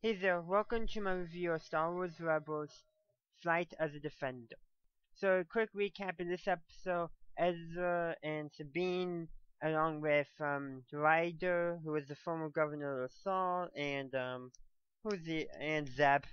Hey there, welcome to my review of Star Wars Rebels Flight as a Defender. So, a quick recap in this episode, Ezra and Sabine, along with Ryder, who was the former governor of Saul, and Zeb,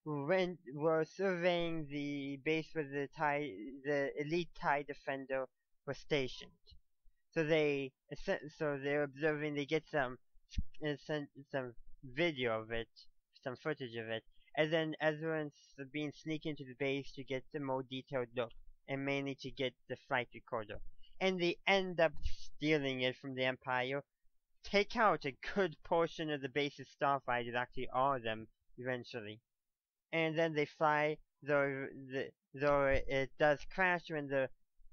were surveying the base where the elite TIE Defender was stationed. So they're observing. They get some video of it, some footage of it, and then Ezra and Sabine sneak into the base to get the more detailed look, and mainly to get the flight recorder. And they end up stealing it from the Empire, take out a good portion of the base's starfighters, actually all of them, eventually. And then they fly, though it does crash when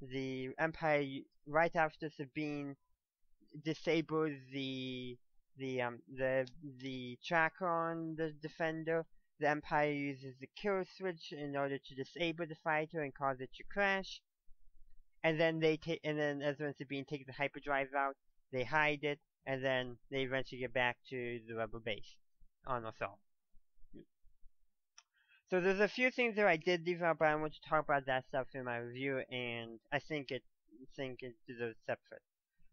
the Empire, right after Sabine disables the tracker on the Defender. The Empire uses the kill switch in order to disable the fighter and cause it to crash. And then Ezra and Sabine take the hyperdrive out. They hide it, and then they eventually get back to the rebel base on Osal. So there's a few things that I did leave out, but I want to talk about that stuff in my review, and I think it deserves separate.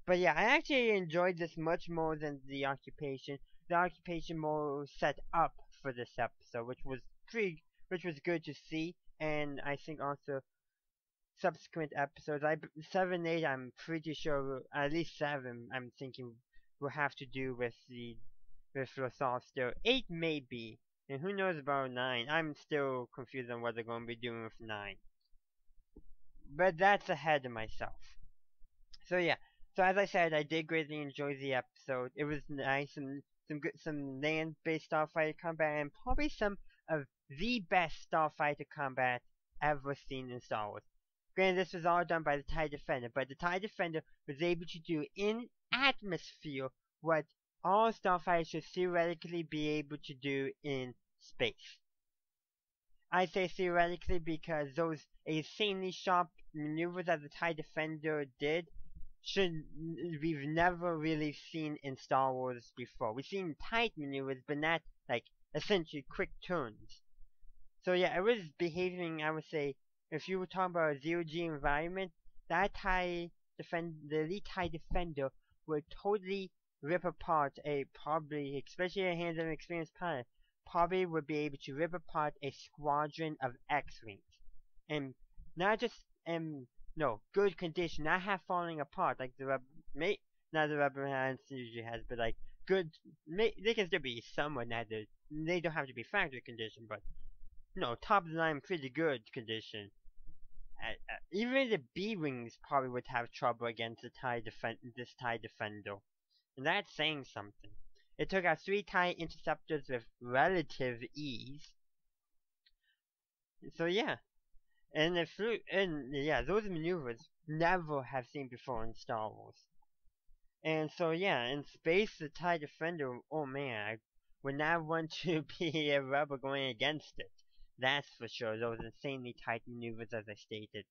But yeah, I actually enjoyed this much more than the occupation. The occupation more set up for this episode, which was good to see, and I think also subsequent episodes, 7, 8, I'm pretty sure, at least 7, I'm thinking will have to do with Rosal still. 8 maybe, and who knows about 9. I'm still confused on what they're going to be doing with 9. But that's ahead of myself. So yeah. So as I said, I did greatly enjoy the episode. It was nice, some land-based starfighter combat, and probably some of the best starfighter combat ever seen in Star Wars. Granted, this was all done by the TIE Defender, but the TIE Defender was able to do in atmosphere what all starfighters should theoretically be able to do in space. I say theoretically because those insanely sharp maneuvers that the TIE Defender did we've never really seen in Star Wars before. We've seen tight maneuvers, but not like essentially quick turns. So yeah, it was behaving, I would say, if you were talking about a zero-G environment, the elite TIE Defender would totally rip apart probably, especially a hands-on experienced pilot, probably would be able to rip apart a squadron of X-Wings. And not just, no, good condition, not half falling apart like the not the rubber hands usually has, but like good, they can still be somewhat netted. They don't have to be factory condition, but no, top of the line, pretty good condition. Even the B-Wings probably would have trouble against this TIE Defender. And that's saying something. It took out 3 TIE interceptors with relative ease. So yeah. And yeah, those maneuvers never have seen before in Star Wars. And so yeah, in space, the TIE Defender, oh man, I would not want to be a rebel going against it. That's for sure, those insanely tight maneuvers as I stated.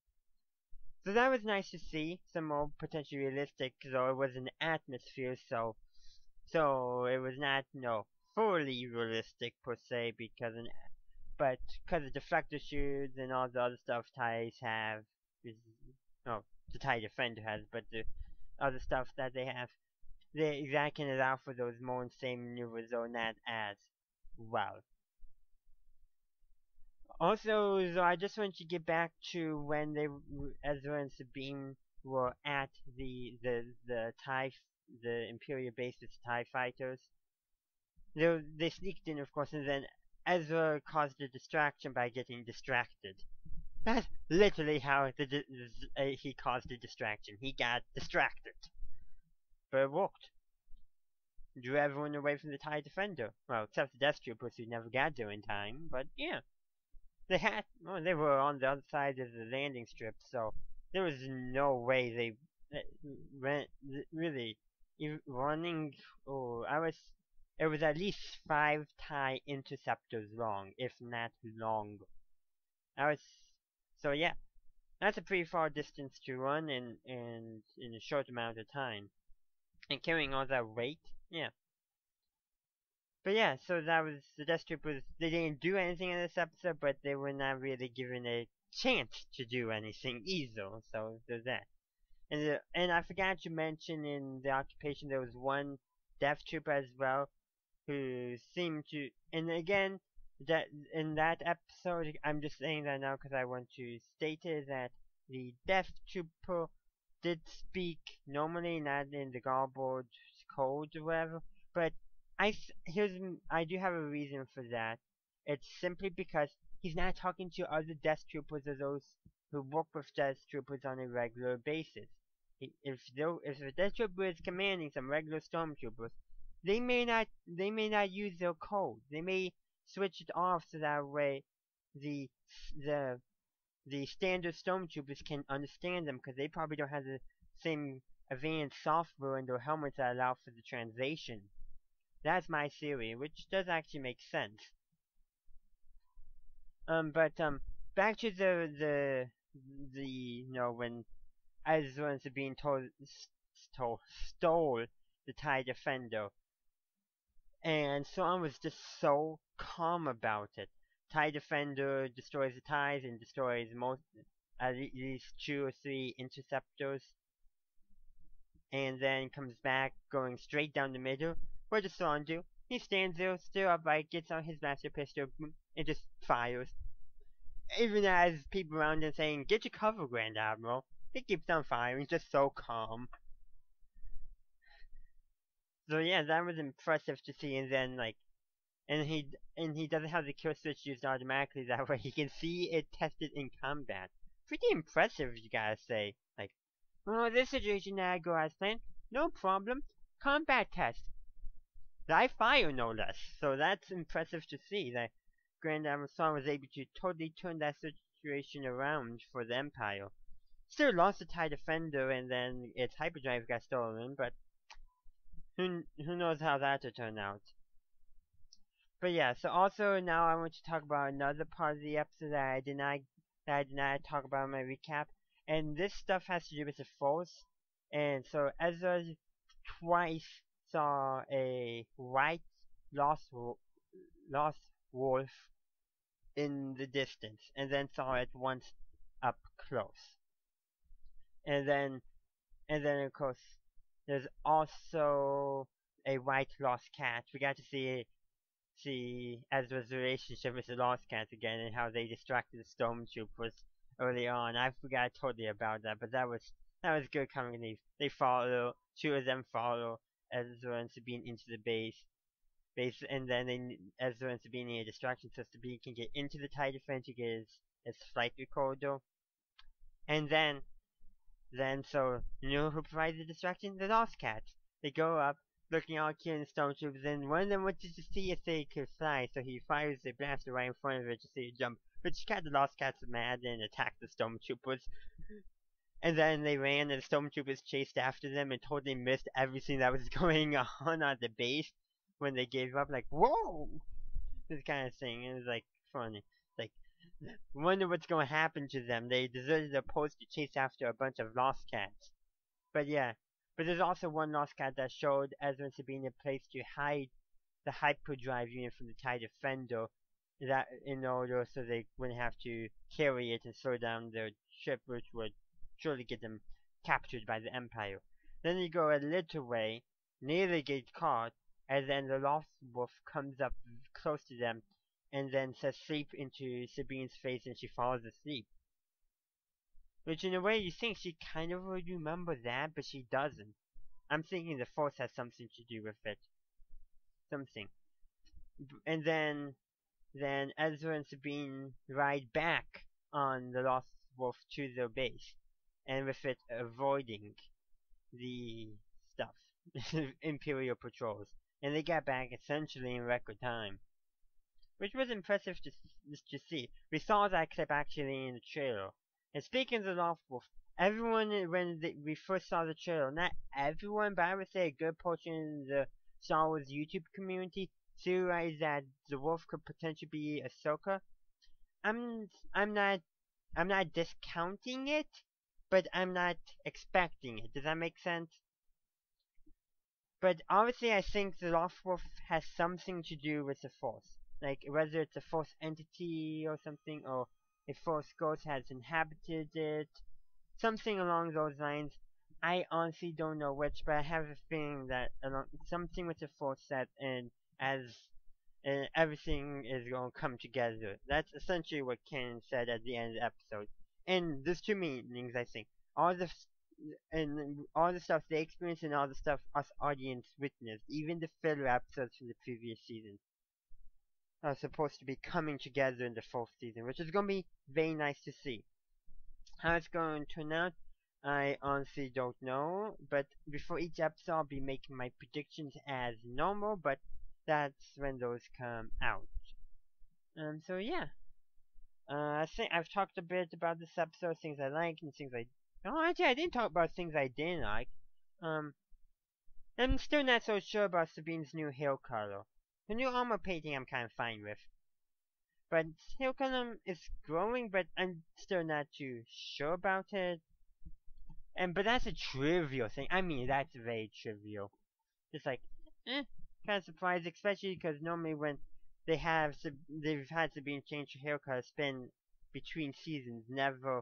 So that was nice to see, some more potentially realistic, though it was an atmosphere, so it was not, fully realistic per se, but because of deflector shields and all the other stuff TIEs have, the TIE Defender has, but the other stuff that they have, that can allow for those more insane maneuvers, though not as well. Also, so I just want to get back to when Ezra and Sabine were at the Imperial base with TIE fighters. They sneaked in, of course, and then Ezra caused a distraction by getting distracted. That's literally how he caused a distraction. He got distracted. But it worked. Drew everyone away from the TIE Defender. Well, except the Death Troopers who never got there in time, but yeah. They were on the other side of the landing strip, so there was no way they really running. It was at least 5 TIE interceptors long, if not longer. So yeah, that's a pretty far distance to run in a short amount of time, and carrying all that weight, yeah. But yeah, so that was the Death Troopers. They didn't do anything in this episode, but they were not really given a chance to do anything either. So there's that. And I forgot to mention in the occupation there was one Death Trooper as well who seemed to. And again, that in that episode, I'm just saying that now because I want to state it that the Death Trooper did speak normally, not in the garbled code or whatever. But I do have a reason for that. It's simply because he's not talking to other Death Troopers or those who work with Death Troopers on a regular basis. If a Death Trooper is commanding some regular Stormtroopers, they may not use their code. They may switch it off so that way the the the standard stormtroopers can understand them because they probably don't have the same advanced software in their helmets that allow for the translation. That's my theory, which does actually make sense. But back to when Ezra and Sabine stole the TIE Defender, and Thrawn was just so calm about it. TIE Defender destroys the TIEs and destroys at least 2 or 3 interceptors, and then comes back going straight down the middle. What does Thrawn do? He stands there, still upright, gets on his master pistol, and just fires. Even as people around him saying, "Get your cover, Grand Admiral," he keeps on firing, just so calm. So yeah, that was impressive to see, and then and he doesn't have the kill switch used automatically. That way he can see it tested in combat. Pretty impressive, you gotta say. Oh, this situation now go as planned. No problem. Combat test. Live fire, no less. So that's impressive to see that Grand Admiral Thrawn was able to totally turn that situation around for the Empire. Still lost the TIE Defender, and then its hyperdrive got stolen, but who knows how that will turn out. But yeah, so also now I want to talk about another part of the episode that I did not talk about in my recap, and this stuff has to do with the Force. And so Ezra twice saw a white lost wolf in the distance, and then saw it once up close. And then of course there's also a white lost cat. We got to see Ezra's relationship with the Lost Cats again and how they distracted the Stormtroopers early on. I forgot totally about that, but that was good coming. They follow, 2 of them follow Ezra and Sabine into the base, and then Ezra and Sabine need a distraction so Sabine can get into the TIE Defense to get his flight recorder. And then so you know who provides the distraction? The Lost Cats. They go up, looking all cute and stormtroopers, and one of them wanted to see if they could fly, so he fires a blaster right in front of it to see it jump. But the Lost Cats mad and attacked the stormtroopers. And then they ran, and the stormtroopers chased after them and totally missed everything that was going on at the base when they gave up. Whoa! This kind of thing. It was funny. Wonder what's going to happen to them. They deserted their post to chase after a bunch of Lost Cats. But yeah. But there's also one Lost Cat that showed Ezra and Sabine a place to hide the hyperdrive unit from the TIE Defender, that in order so they wouldn't have to carry it and slow down their ship, which would surely get them captured by the Empire. Then they go a little way, nearly get caught, and then the Lost Wolf comes up close to them, and then says sleep into Sabine's face, and she falls asleep. Which in a way you think she kind of would remember that, but she doesn't. I'm thinking the Force has something to do with it. Something. And then Ezra and Sabine ride back on the Lost Wolf to their base. And with it avoiding the stuff. Imperial patrols. And they got back essentially in record time. Which was impressive to see. We saw that clip actually in the trailer. And speaking of the Lost Wolf, everyone, we first saw the trailer, not everyone, but I would say a good portion in the Star Wars YouTube community theorized that the wolf could potentially be Ahsoka. I'm not discounting it, but I'm not expecting it. Does that make sense? But obviously, I think the Lost Wolf has something to do with the Force. Like, whether it's a Force entity or something, or a Force ghost has inhabited it, something along those lines. I honestly don't know which, but I have a feeling that something with the Force set and as everything is going to come together. That's essentially what Ken said at the end of the episode. And there's two meanings, I think. All the and all the stuff they experienced and all the stuff us audience witnessed, even the filler episodes from the previous season, are supposed to be coming together in the fourth season, which is going to be very nice to see. How it's going to turn out, I honestly don't know, but before each episode I'll be making my predictions as normal, but that's when those come out. So yeah. I think I've talked a bit about this episode, things I like and things I... Oh, actually, I didn't talk about things I didn't like. Um, I'm still not so sure about Sabine's new hair color. The new armor painting I'm kind of fine with. But hair color is growing, but I'm still not too sure about it. But that's a trivial thing. I mean, that's very trivial. Just like, kind of surprised, especially because normally when they've had Sabine change her haircut, it's been between seasons, never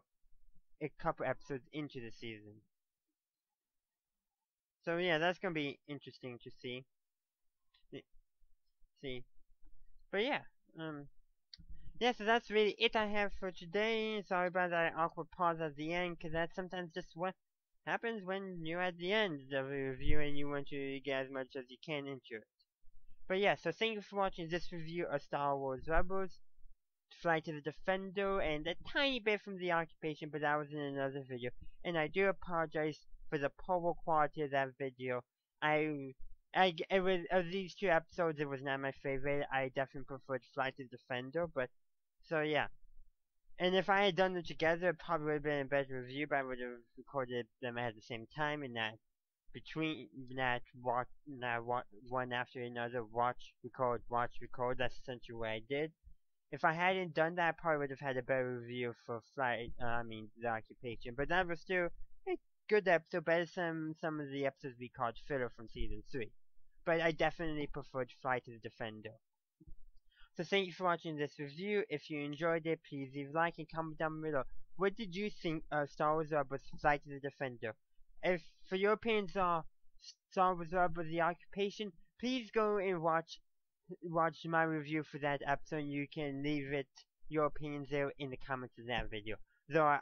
a couple episodes into the season. So yeah, that's gonna be interesting to see. But yeah, yeah. So that's really it I have for today. Sorry about that awkward pause at the end, because that's sometimes just what happens when you're at the end of a review and you want to get as much as you can into it. But yeah, so thank you for watching this review of Star Wars Rebels, Flight of the Defender, and a tiny bit from the Occupation, but that was in another video. And I do apologize for the poor quality of that video. It was, of these two episodes, it was not my favorite. I definitely preferred Flight of the Defender, but, so yeah. And if I had done them together, it probably would have been a better review, but I would have recorded them at the same time, and not between one after another, watch, record, watch, record. That's essentially what I did. If I hadn't done that, I probably would have had a better review for the Occupation. But that was still a good episode, better than some of the episodes we called filler from season 3. But I definitely preferred Flight of the Defender. So thank you for watching this review. If you enjoyed it, please leave a like and comment down below. What did you think of Star Wars Rebels Flight of the Defender? If for your opinions on Star Wars Rebels The Occupation, please go and watch my review for that episode. You can leave your opinions there in the comments of that video. Though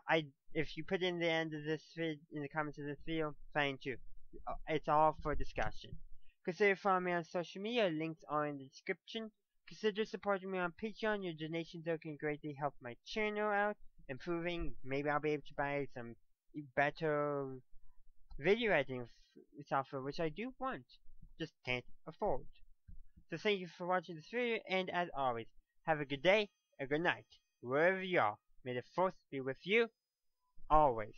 if you put in the end of this in the comments of this video, fine too. It's all for discussion. Consider following me on social media. Links are in the description. Consider supporting me on Patreon. Your donations there can greatly help my channel out, improving. Maybe I'll be able to buy some better video editing software, which I do want, just can't afford. So thank you for watching this video, and as always, have a good day, a good night, wherever you are. May the Force be with you, always.